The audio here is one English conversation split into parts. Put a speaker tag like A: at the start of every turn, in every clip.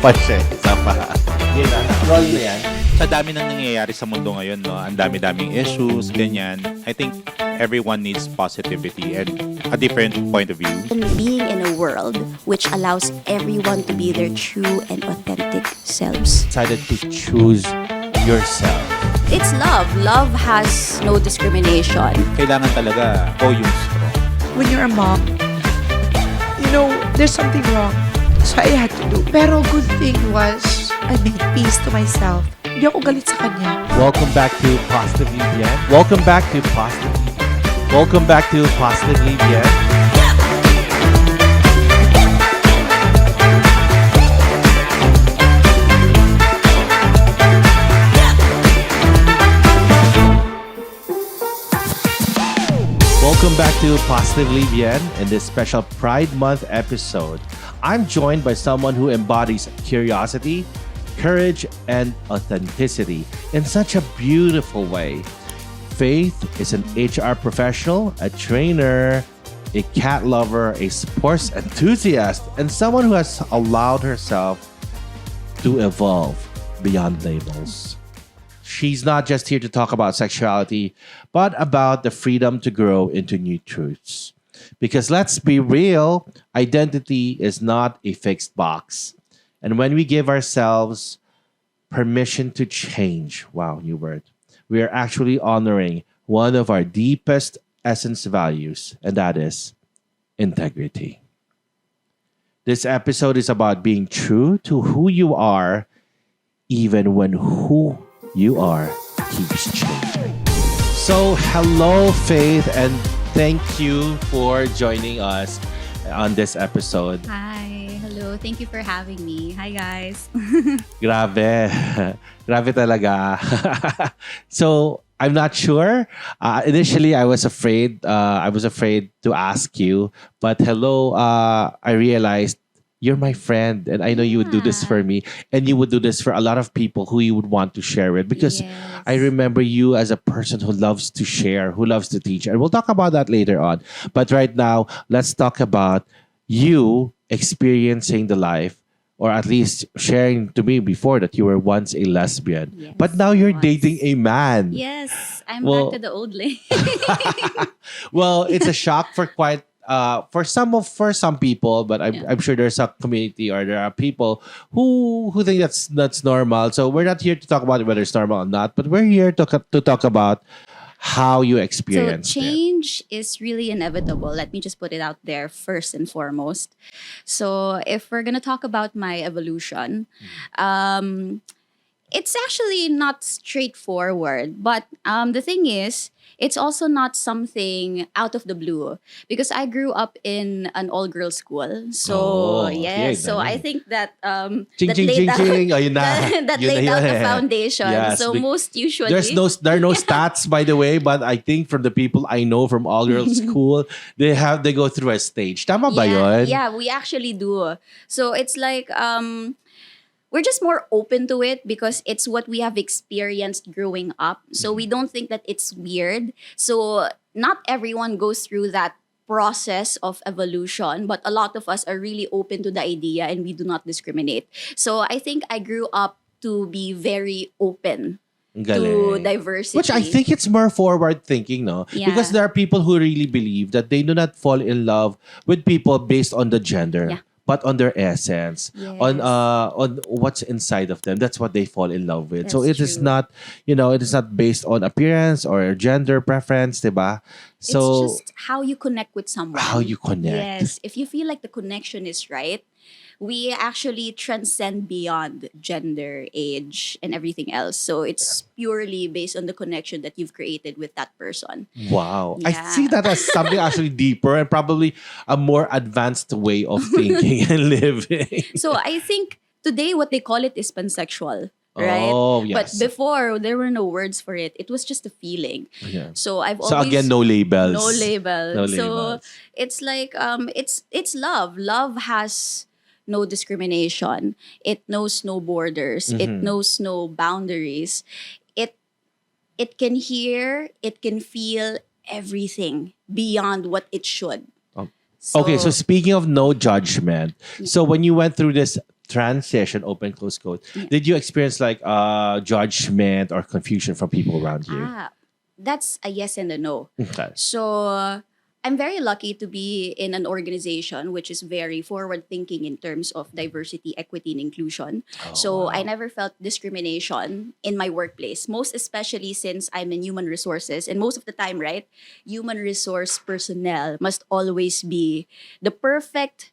A: pa siya. Isa pa. Yun na. Roll na yan.
B: Sa dami nang nangyayari sa mundo ngayon, no, ang dami-daming issues, ganyan. I think everyone needs positivity and a different point of view.
C: And being in a world which allows everyone to be their true and authentic selves.
A: Decided to choose yourself.
C: It's love. Love has no discrimination.
B: Kailangan talaga go yung strong.
D: When you're a mom, you know, there's something wrong. So I had to do. Pero good thing was, I made peace to myself. Hindi ako galit sa kanya.
A: Welcome back to Positively Bien. Welcome back to Positively. Welcome back to Positively Bien. Welcome back to Positively Bien in this special Pride Month episode. I'm joined by someone who embodies curiosity, courage, and authenticity in such a beautiful way. Faith is an HR professional, a trainer, a cat lover, a sports enthusiast, and someone who has allowed herself to evolve beyond labels. She's not just here to talk about sexuality, but about the freedom to grow into new truths. Because let's be real, identity is not a fixed box. And when we give ourselves permission to change, wow, new word, we are actually honoring one of our deepest essence values, and that is integrity. This episode is about being true to who you are, even when who you are keeps changing. So, hello, Faith, and thank you for joining us on this episode.
C: Hi. Hello. Thank you for having me. Hi, guys.
A: Grabe. Grabe talaga. So, I'm not sure. Initially, I was afraid. I was afraid to ask you. But hello, I realized you're my friend. And I know you would do this for me. And you would do this for a lot of people who you would want to share with. Because
C: Yes.
A: I remember you as a person who loves to share, who loves to teach. And we'll talk about that later on. But right now, let's talk about you experiencing the life, or at least sharing to me before that you were once a lesbian.
C: Yes,
A: But now you're
C: once.
A: dating a man.
C: Yes, I'm
A: Well-
C: back to the old lane.
A: Well, it's a shock for quite for some people, but I'm sure there's a community or there are people who think that's normal. So we're not here to talk about whether it's normal or not, but we're here to talk about how you
C: So
A: experienced it.
C: change is really inevitable. Let me just put it out there first and foremost. So if we're gonna talk about my evolution, it's actually not straightforward. But the thing is, it's also not something out of the blue because I grew up in an all-girls school. So
A: Oh,
C: yes,
A: okay,
C: so
A: dali.
C: I think that
A: Ching,
C: that
A: ching,
C: laid
A: ching,
C: out,
A: ching. Ayun na.
C: that
A: Yun na
C: laid
A: yun.
C: out the foundation.
A: Yes,
C: So most usually
A: there are no stats, by the way, but I think from the people I know from all girls school, they go through a stage. Tama ba yun?
C: Yeah, we actually do. So it's like we're just more open to it because it's what we have experienced growing up. So we don't think that it's weird. So not everyone goes through that process of evolution, but a lot of us are really open to the idea and we do not discriminate. So I think I grew up to be very open
A: Ang
C: to
A: galing.
C: diversity.
A: Which I think it's more forward thinking, no?
C: Yeah.
A: Because there are people who really believe that they do not fall in love with people based on the gender.
C: Yeah.
A: But on their essence,
C: Yes.
A: on what's inside of them, that's what they fall in love with. So
C: That's
A: it is
C: true.
A: not, it is not based on appearance or gender preference, diba? So
C: it's just how you connect with someone.
A: how you connect.
C: Yes. If you feel like the connection is right, we actually transcend beyond gender, age, and everything else. So it's purely based on the connection that you've created with that person.
A: Wow. I
C: Yeah.
A: see that as something actually deeper and probably a more advanced way of thinking and living.
C: So I think today what they call it is pansexual. Right?
A: Oh,
C: But
A: yes.
C: before, there were no words for it. It was just a feeling.
A: Yeah.
C: So I've
A: So
C: always...
A: again, no labels.
C: No label.
A: No
C: So
A: labels.
C: it's like it's love. Love has no discrimination. It knows no borders. It
A: Mhm.
C: knows no boundaries. It can hear, it can feel everything beyond what it should.
A: Okay, so speaking of no judgment, so when you went through this transition, open close quote,
C: Yeah.
A: did you experience like judgment or confusion from people around you?
C: That's a yes and a no.
A: Okay.
C: So I'm very lucky to be in an organization which is very forward thinking in terms of diversity, equity, and inclusion.
A: Oh,
C: So
A: wow.
C: I never felt discrimination in my workplace, most especially since I'm in human resources. And most of the time, right, human resource personnel must always be the perfect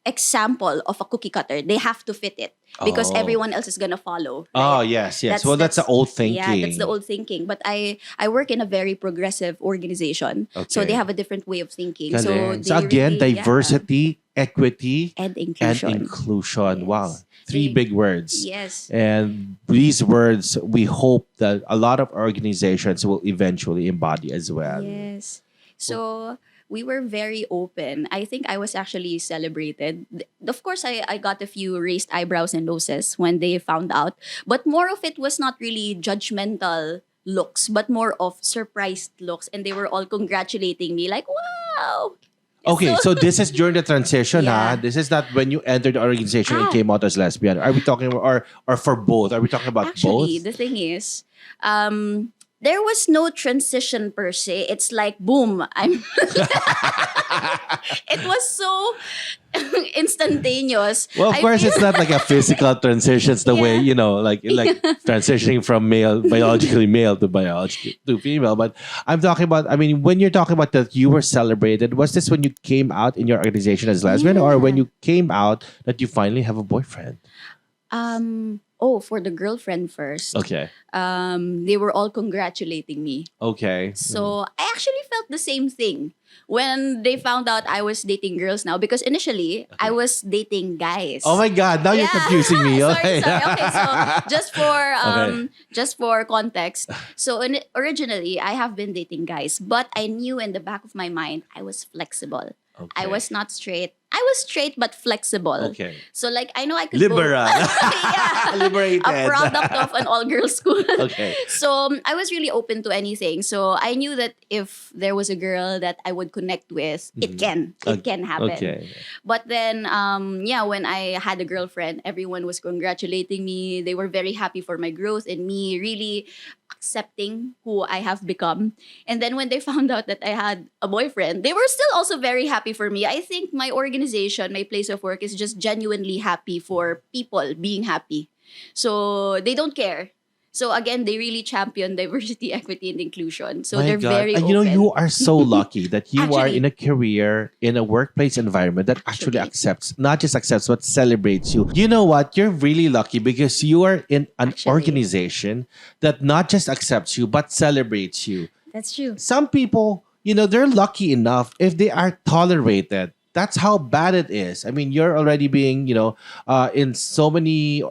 C: example of a cookie cutter. They have to fit it because
A: Oh.
C: everyone else is gonna follow.
A: Oh,
C: Right?
A: yes, yes. Well, that's the old thinking.
C: Yeah, that's the old thinking. But I work in a very progressive organization, so
A: Okay.
C: they have a different way of thinking. So,
A: Galing.
C: they
A: So again,
C: really, yeah.
A: diversity, equity,
C: And
A: and
C: inclusion.
A: inclusion.
C: Yes.
A: Wow. Three
C: They-
A: big words.
C: Yes.
A: And these words, we hope that a lot of organizations will eventually embody as well.
C: Yes. So we were very open. I think I was actually celebrated. Of course, I got a few raised eyebrows and noses when they found out. But more of it was not really judgmental looks, but more of surprised looks. And they were all congratulating me like, wow.
A: Okay, so this is during the transition,
C: Yeah.
A: huh? This is not when you entered the organization and came out as lesbian. Are we talking or for both? Are we talking about
C: Actually,
A: both?
C: the thing is, there was no transition per se. It's like boom, I'm. It was so instantaneous.
A: Well, of
C: I
A: course,
C: feel-
A: it's not like a physical transition. It's the way,
C: Yeah.
A: like transitioning from biologically male to biologically to female. But I'm talking about, I mean, when you're talking about that you were celebrated, was this when you came out in your organization as lesbian or when you came out that you finally have a boyfriend?
C: For the girlfriend first.
A: Okay.
C: They were all congratulating me.
A: Okay.
C: So I actually felt the same thing when they found out I was dating girls now because initially I was dating guys.
A: Oh my God! Now you're
C: Yeah.
A: confusing me.
C: Sorry,
A: Okay.
C: sorry. Okay, so
A: Okay.
C: just for context, so originally I have been dating guys, but I knew in the back of my mind I was flexible. I
A: Okay.
C: was not straight. I was straight but flexible.
A: Okay.
C: So like I know I could
A: Liberal.
C: yeah.
A: Liberated.
C: A product of an all-girls school.
A: Okay.
C: So I was really open to anything. So I knew that if there was a girl that I would connect with, it can happen.
A: Okay.
C: But then, when I had a girlfriend, everyone was congratulating me. They were very happy for my growth and me really accepting who I have become. And then when they found out that I had a boyfriend, they were still also very happy for me. I think my organization, my place of work is just genuinely happy for people being happy. So they don't care. So again, they really champion diversity, equity, and inclusion. So
A: My
C: they're
A: God.
C: very
A: And
C: open.
A: you are so lucky that you are
C: Actually.
A: in a career, in a workplace environment that actually accepts, not just accepts, but celebrates you. You know what? You're really lucky because you are in an
C: Actually.
A: organization that not just accepts you, but celebrates you.
C: That's true.
A: Some people, they're lucky enough if they are tolerated. That's how bad it is. I mean, you're already being, in so many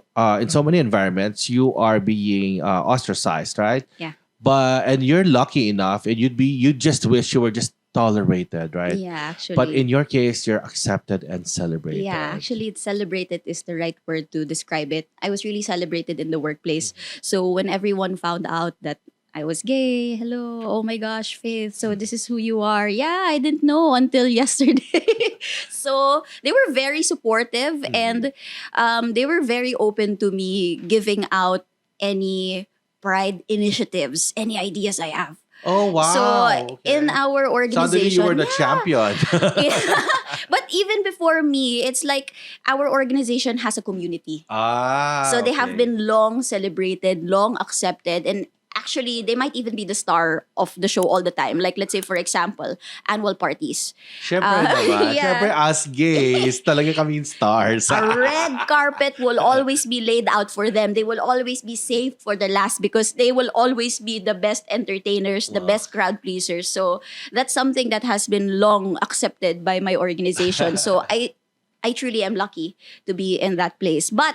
A: environments, you are being ostracized, right?
C: Yeah.
A: And you're lucky enough, and you'd just wish you were just tolerated, right?
C: Yeah, actually.
A: But in your case, you're accepted and celebrated.
C: Yeah, actually, celebrated is the right word to describe it. I was really celebrated in the workplace. So when everyone found out that I was gay, hello, oh my gosh, Faith, so this is who you are. Yeah, I didn't know until yesterday. So they were very supportive and they were very open to me giving out any pride initiatives, any ideas I have.
A: Oh wow!
C: So
A: Okay.
C: in our organization,
A: Suddenly you were the
C: yeah.
A: champion.
C: Yeah. But even before me, it's like our organization has a community. So they have
A: okay.
C: been long celebrated, long accepted, and actually they might even be the star of the show all the time. Like let's say for example, annual parties.
A: Siyempre naman.
C: yeah.
A: Siyempre as gays, talaga kaming stars.
C: A red carpet will always be laid out for them. They will always be saved for the last because they will always be the best entertainers, the best crowd pleasers. So that's something that has been long accepted by my organization. So I truly am lucky to be in that place. But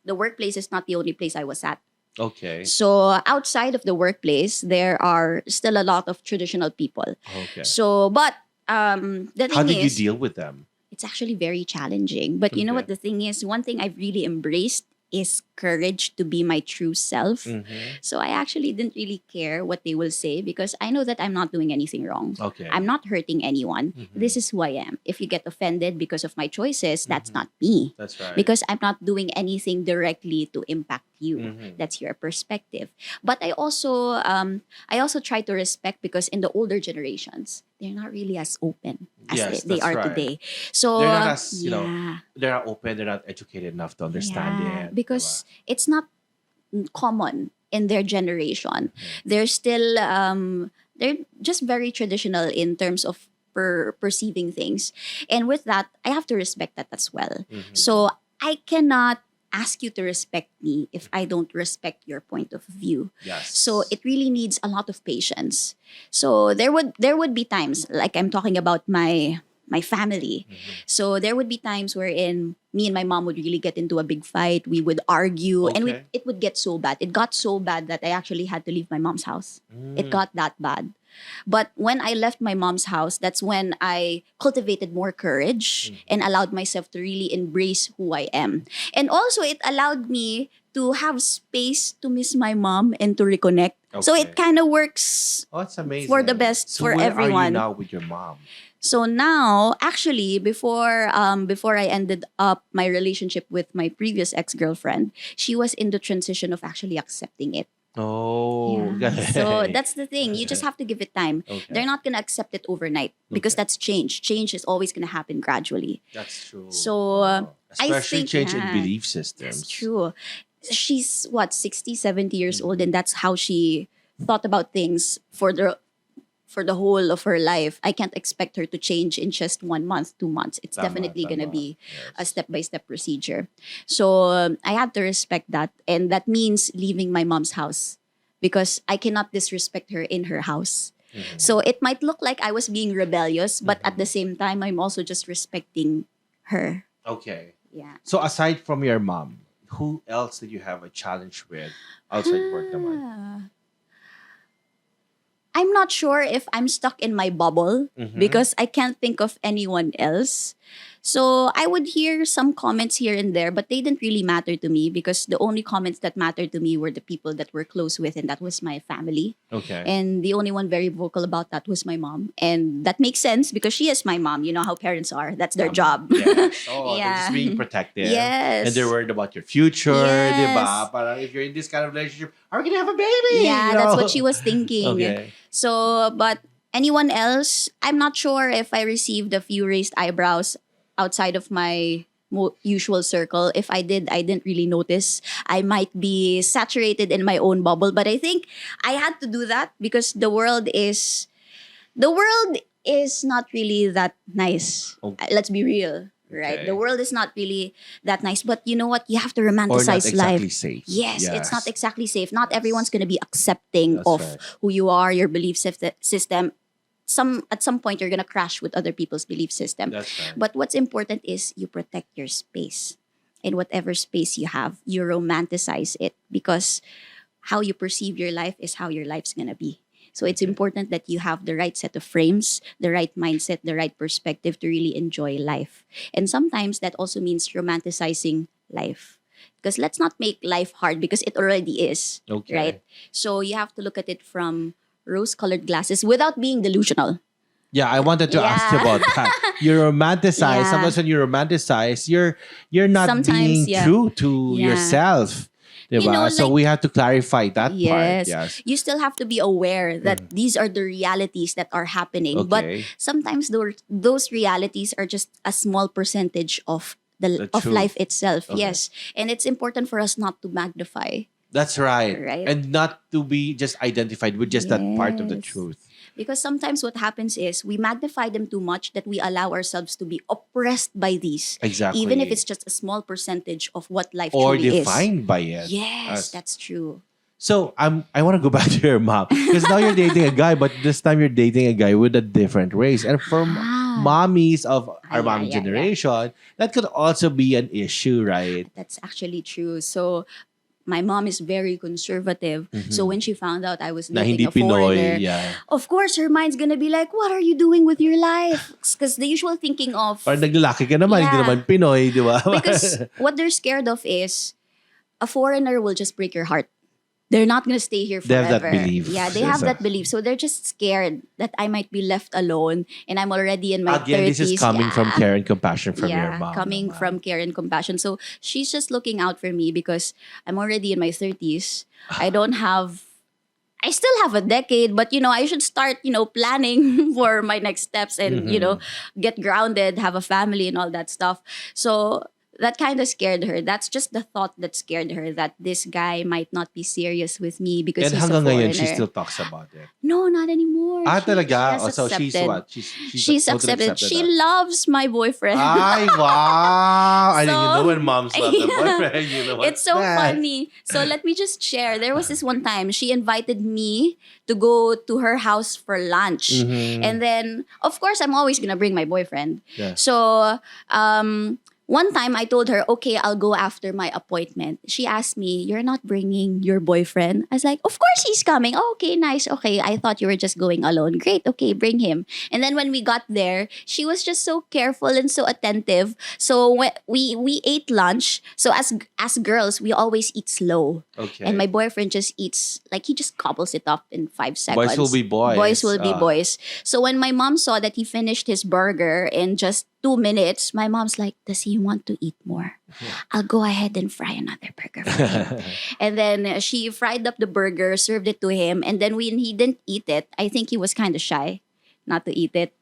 C: the workplace is not the only place I was at.
A: Okay.
C: So outside of the workplace, there are still a lot of traditional people.
A: Okay.
C: So, but the thing
A: How did
C: is,
A: you deal with them?
C: it's actually very challenging. But you know
A: Okay.
C: what the thing is? One thing I've really embraced is courage to be my true self.
A: Mhm.
C: So I actually didn't really care what they will say because I know that I'm not doing anything wrong.
A: Okay.
C: I'm not hurting anyone.
A: Mhm.
C: This is who I am. If you get offended because of my choices, that's
A: Mhm.
C: not me.
A: That's right.
C: Because I'm not doing anything directly to impact you.
A: Mhm.
C: That's your perspective. But I also try to respect because in the older generations, they're not really as open as
A: Yes,
C: they
A: that's
C: are
A: right.
C: today. So
A: They're not as,
C: yeah,
A: they're not open, they're not educated enough to understand
C: yeah,
A: it.
C: because it's not common in their generation.
A: Mm-hmm.
C: They're still they're just very traditional in terms of perceiving things. And with that, I have to respect that as well.
A: Mhm.
C: So I cannot ask you to respect me if I don't respect your point of view.
A: Yes.
C: So it really needs a lot of patience. So there would be times like I'm talking about my family.
A: Mhm.
C: So there would be times wherein me and my mom would really get into a big fight. We would argue and
A: Okay.
C: it would get so bad. It got so bad that I actually had to leave my mom's house. It
A: Mm.
C: got that bad. But when I left my mom's house, that's when I cultivated more courage and allowed myself to really embrace who I am. And also, it allowed me to have space to miss my mom and to reconnect. So
A: Okay.
C: it kind of works
A: Oh, that's amazing.
C: for the best
A: So
C: for
A: where are you
C: everyone.
A: now with your mom?
C: So now, actually, before I ended up my relationship with my previous ex girlfriend, she was in the transition of actually accepting it.
A: Oh,
C: Yeah. So
A: okay.
C: that's the thing. You just have to give it time.
A: Okay.
C: They're not gonna accept it overnight because
A: Okay.
C: that's change. Change is always gonna happen gradually.
A: That's true.
C: So
A: Wow.
C: I
A: Especially
C: think
A: change in
C: yeah,
A: belief systems.
C: that's true. She's what 60, 70 years old, and that's how she thought about things for the whole of her life. I can't expect her to change in just 1 month, 2 months. It's
A: Tama,
C: definitely gonna
A: tama.
C: be a
A: Yes.
C: step-by-step procedure. So I have to respect that. And that means leaving my mom's house because I cannot disrespect her in her house.
A: Mhm.
C: So it might look like I was being rebellious, but at the same time, I'm also just respecting her.
A: Okay.
C: Yeah.
A: So aside from your mom, who else did you have a challenge with outside work naman?
C: Ah. I'm not sure if I'm stuck in my bubble
A: Mhm.
C: because I can't think of anyone else. So I would hear some comments here and there, but they didn't really matter to me because the only comments that mattered to me were the people that we're close with, and that was my family.
A: Okay.
C: And the only one very vocal about that was my mom. And that makes sense because she is my mom. You know how parents are. That's their job.
A: Yes. Oh, they're
C: Yeah.
A: just being protective.
C: Yes.
A: And they're worried about your future,
C: Yes.
A: diba? Parang if you're in this kind of relationship, are we gonna have a baby?
C: Yeah,
A: You
C: that's
A: know?
C: what she was thinking.
A: Okay.
C: So, but anyone else, I'm not sure if I received a few raised eyebrows outside of my usual circle. If I did, I didn't really notice. I might be saturated in my own bubble, but I think I had to do that because the world is not really that nice.
A: Okay.
C: Let's be real, right?
A: Okay.
C: The world is not really that nice, but you know what? You have to
A: Or not
C: romanticize life.
A: exactly safe.
C: Yes, it's not exactly safe. Not everyone's going to be accepting
A: That's
C: of
A: right.
C: who you are, your belief system. At some point you're going to crash with other people's belief system.
A: That's right.
C: But what's important is you protect your space. In whatever space you have, you romanticize it because how you perceive your life is how your life's going to be. So it's
A: Okay.
C: important that you have the right set of frames, the right mindset, the right perspective to really enjoy life. And sometimes that also means romanticizing life. Because let's not make life hard because it already is,
A: Okay.
C: right? So you have to look at it from rose-colored glasses without being delusional.
A: Yeah, I wanted to ask you
C: Yeah.
A: about that. You romanticize.
C: Yeah.
A: Sometimes when you romanticize, you're not
C: Sometimes,
A: being
C: yeah.
A: true to
C: Yeah.
A: yourself. Diba?
C: You know,
A: So
C: like-
A: we have to clarify that part.
C: Yes.
A: Yes.
C: You still have to be aware that these are the realities that are happening. But
A: Okay.
C: sometimes those realities are just a small percentage of
A: The
C: of
A: truth.
C: life itself.
A: Okay.
C: Yes. And it's important for us not to magnify.
A: That's right.
C: Right.
A: And not to be just identified with just that part of the
C: Yes.
A: truth.
C: Because sometimes what happens is we magnify them too much that we allow ourselves to be oppressed by these.
A: Exactly.
C: Even if it's just a small percentage of what life
A: or
C: truly is.
A: defined by it.
C: Yes,
A: As-
C: that's true.
A: So I want to go back to your mom because now you're dating a guy, but this time you're dating a guy with a different race. And for mommies of our
C: Yeah,
A: mom
C: yeah,
A: generation, that could also be an issue, right?
C: That's actually true. So my mom is very conservative. So when she found out I was
A: Na hindi
C: dating a foreigner,
A: Pinoy. Yeah.
C: of course her mind's gonna be like, "What are you doing with your life?" Because the usual thinking of
A: Parang naglalaki ka naman, hindi
C: Yeah.
A: naman Pinoy, di ba?
C: because what they're scared of is a foreigner will just break your heart. They're not gonna stay here
A: They have
C: forever.
A: that belief.
C: Yeah, they
A: Yes,
C: have that belief. So they're just scared that I might be left alone, and I'm already in my
A: Again,
C: 30s.
A: this is coming from
C: Yeah.
A: care and compassion from your
C: Yeah,
A: mom.
C: coming
A: naman.
C: from care and compassion. So she's just looking out for me because I'm already in my 30s. I still have a decade, but I should start, planning for my next steps and, get grounded, have a family and all that stuff. So that kind of scared her. That's just the thought that scared her, that this guy might not be serious with me because
A: And
C: he's a
A: hanggang
C: foreigner.
A: ngayon, she still talks about it.
C: No, not anymore.
A: Talaga?
C: She has
A: So she's
C: accepted.
A: what?
C: She's
A: totally
C: accepted. She
A: that.
C: loves my boyfriend.
A: Ay, wow! I didn't know
C: So-
A: when moms love their
C: Yeah.
A: boyfriend. You know what?
C: It's so funny. So let me just share. There was this one time she invited me to go to her house for lunch.
A: Mhm.
C: And then, of course, I'm always going to bring my boyfriend.
A: Yeah.
C: So, one time I told her, okay, I'll go after my appointment. She asked me, you're not bringing your boyfriend? I was like, of course he's coming. Oh, okay, nice. Okay, I thought you were just going alone. Great, okay, bring him. And then when we got there, she was just so careful and so attentive. So when we ate lunch. So as girls, we always eat slow.
A: Okay.
C: And my boyfriend just eats, like he just gobbles it up in 5 seconds.
A: Boys will be boys.
C: Boys will be
A: Ah.
C: boys. So when my mom saw that he finished his burger in just 2 minutes, my mom's like, does he want to eat more? I'll go ahead and fry another burger for him. And then she fried up the burger, served it to him. And then when he didn't eat it, I think he was kind of shy not to eat it.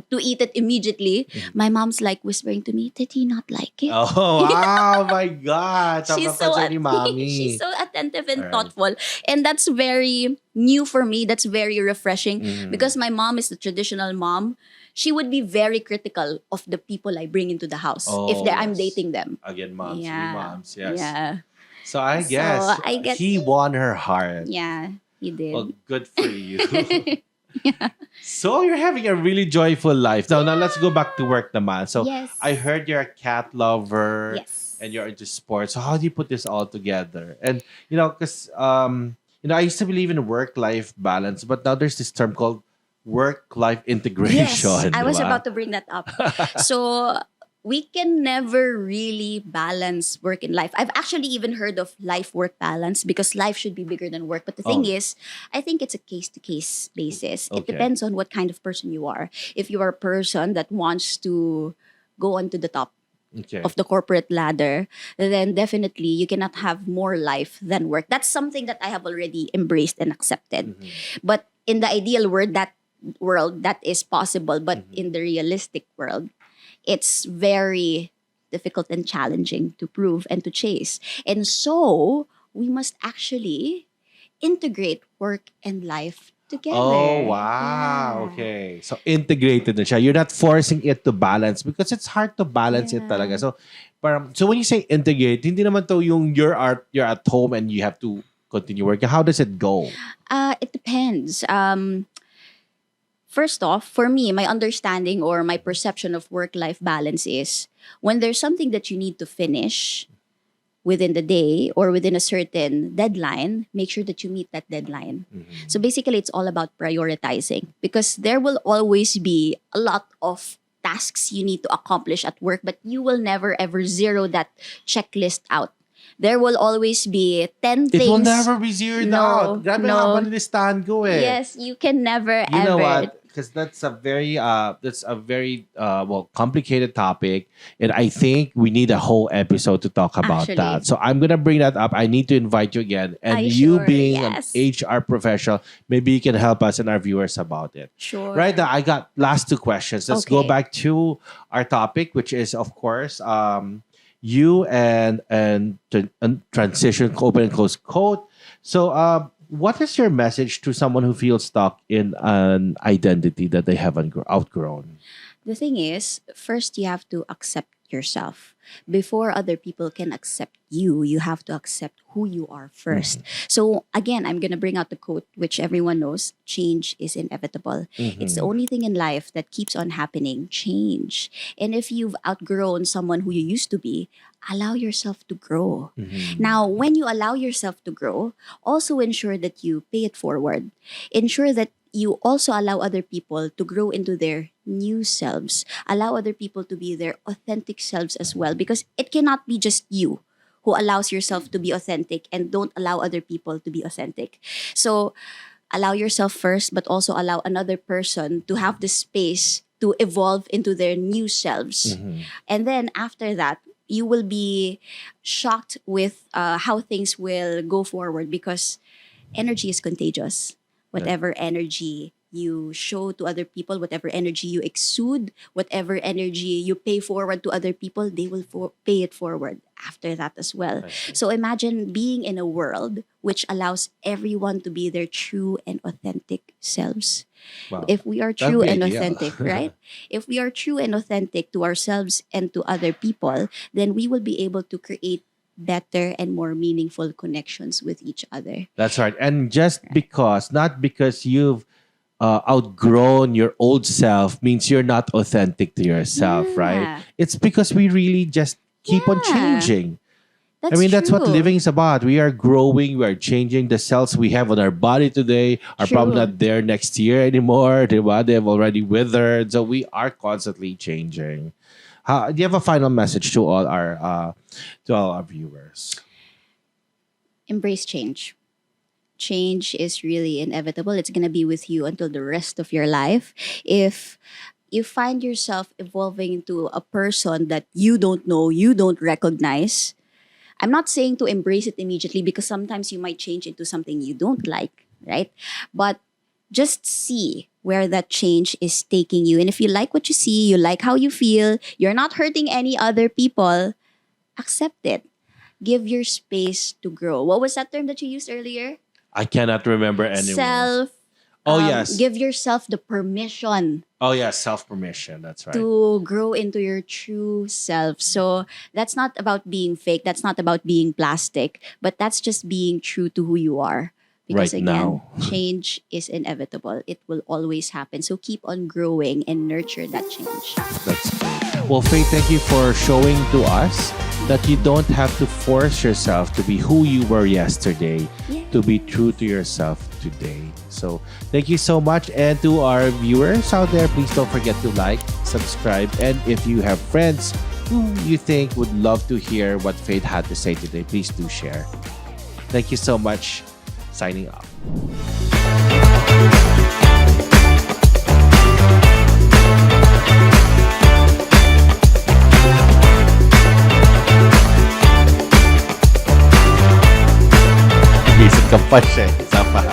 C: To eat it immediately. My mom's like whispering to me, did he not like it?
A: Oh, wow. My God.
C: She's so,
A: Ni mommy.
C: she's so attentive and
A: Alright.
C: thoughtful. And that's very new for me. That's very refreshing
A: Mm.
C: because my mom is the traditional mom. She would be very critical of the people I bring into the house if I'm
A: yes.
C: dating them.
A: Again, moms.
C: Yeah.
A: We moms. Yes.
C: Yeah.
A: So I
C: So
A: guess
C: I get-
A: he won her heart.
C: Yeah, he did.
A: Well, good for you. So you're having a really joyful life. Now let's go back to work naman. So
C: Yes.
A: I heard you're a cat lover.
C: Yes.
A: And you're into sports. So how do you put this all together? And because I used to believe in work-life balance, but now there's this term called work-life integration.
C: Yes, I was
A: diba?
C: about to bring that up. So we can never really balance work and life. I've actually even heard of life-work balance because life should be bigger than work. But the thing is, I think it's a case-to-case basis. It
A: Okay.
C: depends on what kind of person you are. If you are a person that wants to go on to the top
A: Okay.
C: of the corporate ladder, then definitely you cannot have more life than work. That's something that I have already embraced and accepted.
A: Mhm.
C: But in the ideal world, that is possible. But
A: Mm-hmm.
C: in the realistic world, it's very difficult and challenging to prove and to chase. And so we must actually integrate work and life together.
A: Oh, wow.
C: Yeah.
A: Okay. So, integrated na siya. You're not forcing it to balance because it's hard to balance it
C: Yeah.
A: talaga. So when you say integrate, hindi naman to yung you're at home and you have to continue working. How does it go?
C: It depends. First off, for me, my understanding or my perception of work-life balance is when there's something that you need to finish within the day or within a certain deadline, make sure that you meet that deadline.
A: Mm-hmm.
C: So basically, it's all about prioritizing because there will always be a lot of tasks you need to accomplish at work, but you will never ever zero that checklist out. There will always be 10 things.
A: It will never be zeroed
C: No,
A: out. Grabe
C: no.
A: ang haba ng listahan ko eh.
C: Yes, you can never
A: You
C: ever.
A: know what? Because that's a very complicated topic, and I think we need a whole episode to talk about
C: Actually.
A: that. So I'm gonna bring that up. I need to invite you again, and
C: Ay,
A: you
C: sure.
A: being
C: Yes.
A: an HR professional, maybe you can help us and our viewers about it.
C: Sure.
A: Right now, I got last 2 questions. Let's go
C: Okay.
A: back to our topic, which is of course you and transition, open and close quote. So what is your message to someone who feels stuck in an identity that they haven't outgrown?
C: The thing is, first you have to accept yourself. Before other people can accept you, you have to accept who you are first. So again, I'm going to bring out the quote, which everyone knows, change is inevitable. It's the only thing in life that keeps on happening, change. And if you've outgrown someone who you used to be, allow yourself to grow. Now, when you allow yourself to grow, also ensure that you pay it forward. Ensure that you also allow other people to grow into their new selves. Allow other people to be their authentic selves as well, because it cannot be just you who allows yourself to be authentic and don't allow other people to be authentic. So allow yourself first, but also allow another person to have the space to evolve into their new selves. And then after that, you will be shocked with how things will go forward, because energy is contagious. Whatever energy you show to other people, whatever energy you exude, whatever energy you pay forward to other people, they will pay it forward after that as well. So imagine being in a world which allows everyone to be their true and authentic selves.
A: Wow.
C: If we are
A: That'd
C: true
A: be
C: and
A: ideal.
C: authentic, right? If we are true and authentic to ourselves and to other people, then we will be able to create better and more meaningful connections with each other.
A: That's right. And just because, not because you've outgrown your old self means you're not authentic to yourself, right?
C: Yeah.
A: It's because we really just keep on
C: Yeah.
A: changing.
C: That's
A: That's what
C: true.
A: living is about. We are growing, we are changing. The cells we have on our body today are probably
C: True.
A: not there next year anymore. Diba? They have already withered. So we are constantly changing. Do you have a final message to all our viewers?
C: Embrace change. Change is really inevitable. It's going to be with you until the rest of your life. If you find yourself evolving into a person that you don't know, you don't recognize, I'm not saying to embrace it immediately, because sometimes you might change into something you don't like, right? But just see where that change is taking you. And if you like what you see, you like how you feel, you're not hurting any other people, accept it. Give your space to grow. What was that term that you used earlier?
A: I cannot remember anymore. Yes.
C: Give yourself the permission
A: Self-permission. That's right.
C: to grow into your true self. So that's not about being fake. That's not about being plastic, but that's just being true to who you are. Because
A: Right
C: again,
A: now.
C: change is inevitable. It will always happen. So keep on growing and nurture that change.
A: That's great. Well, Faith, thank you for showing to us that you don't have to force yourself to be who you were yesterday,
C: Yeah.
A: to be true to yourself today. So thank you so much. And to our viewers out there, please don't forget to like, subscribe. And if you have friends who you think would love to hear what Faith had to say today, please do share. Thank you so much. Signing off. Visit ka pa siya. Isa pa.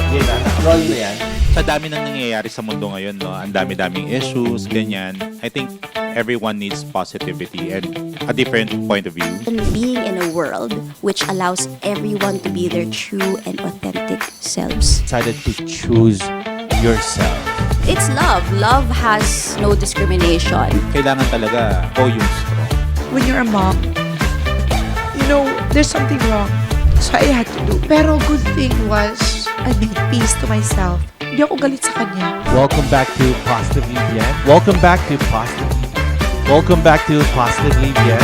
A: Yan na. Roll na yan.
B: Sa dami ng nangyayari sa mundo ngayon, no, ang dami-daming issues, ganyan. I think everyone needs positivity and a different point of view.
C: And being in a world which allows everyone to be their true and authentic selves.
A: Decided to choose yourself.
C: It's love. Love has no discrimination.
B: Kailangan talaga go yung strong.
D: When you're a mom, there's something wrong. So I had to do. Pero good thing was, I made peace to myself. Hindi ako galit sa kanya.
A: Welcome back to Positively Bien. Welcome back to Positively Bien.